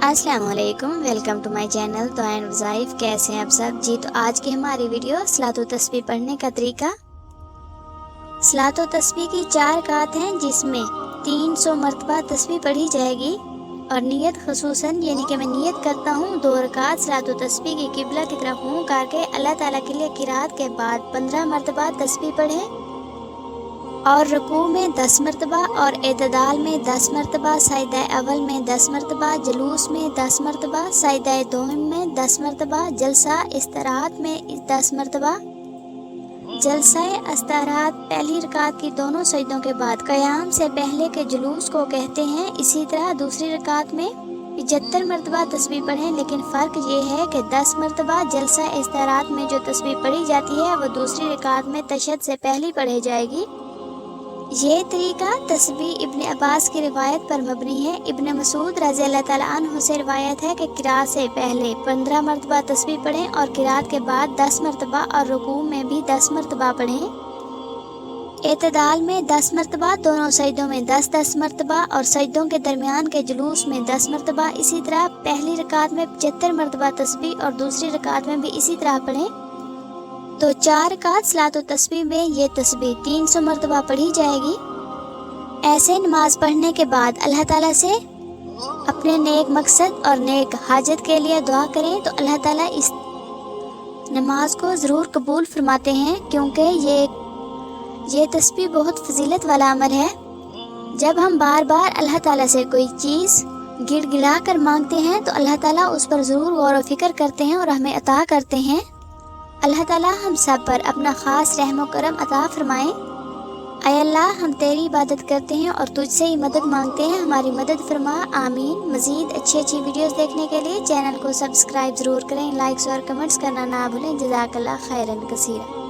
अस्सलाम वालेकुम, welcome to my channel तो एंड वज़ाइफ। कैसे हैं आप सब जी। तो आज की हमारी वीडियो सलात व तस्बीह पढ़ने का तरीका। सलात व तस्बीह की 4 रकात हैं जिसमें 300 मरतबा तस्बीह पढ़ी जाएगी और नियत खसूसन यानी कि मैं नियत करता हूँ 2 रकात सलात व तस्बीह की किबला की तरफ मुँह करके अल्लाह ताला के लिए किरात के बाद 15 मरतबा तस्बीह पढ़ें और रुकू में 10 मरतबा और एतदाल में 10 मरतबा, सजदा अव्वल में 10 मरतबा, जुलूस में 10 मरतबा, सजदा दोम में 10 मरतबा, जलसा इस्तराहत में 10 मरतबा। जलसा इस्तराहत पहली रकात की दोनों सजदों के बाद क़याम से पहले के जुलूस को कहते हैं। इसी तरह दूसरी रकात में 75 मरतबा तस्बीह पढ़ें, लेकिन फ़र्क ये है कि 10 मरतबा जलसा इस्तराहत में जो तस्बीह पढ़ी जाती है वो दूसरी रकात में तशहद से पहले पढ़ी जाएगी। ये तरीका तस्बीह इब्न अब्बास की रिवायत पर मबनी है। इब्न मसूद रज़ी अल्लाह ताला अन्हु से रिवायत है कि किरात से पहले 15 मरतबा तस्बीह पढ़ें और किरात के बाद 10 मरतबा और रुकू में भी 10 मरतबा पढ़ें। एतदाल में 10 मरतबा, दोनों सजदों में 10-10 मरतबा और सजदों के दरमियान के जुलूस में 10 मरतबा। इसी तरह पहली रकात में 75 मरतबा तस्बीह और दूसरी रकात में भी इसी तरह पढ़ें। तो 4 रकात सलात व तस्बीह में ये तस्बीह 300 मरतबा पढ़ी जाएगी। ऐसे नमाज पढ़ने के बाद अल्लाह ताला से अपने नेक मकसद और नेक हाजत के लिए दुआ करें तो अल्लाह ताला इस नमाज को ज़रूर कबूल फरमाते हैं, क्योंकि ये तस्बीह बहुत फजीलत वाला अमल है। जब हम बार बार अल्लाह ताला से कोई चीज़ गिड़गिड़ा कर मांगते हैं तो अल्लाह ताला उस पर ज़रूर गौर व फिक्र करते हैं और हमें अता करते हैं। अल्लाह ताला हम सब पर अपना ख़ास रहम व करम अता फरमाएं। ऐ अल्लाह, हम तेरी इबादत करते हैं और तुझसे ही मदद मांगते हैं, हमारी मदद फरमा, आमीन। मज़ीद अच्छी वीडियोस देखने के लिए चैनल को सब्सक्राइब ज़रूर करें, लाइक्स और कमेंट्स करना ना भूलें। जज़ाकल्लाह खैरन कसीरा।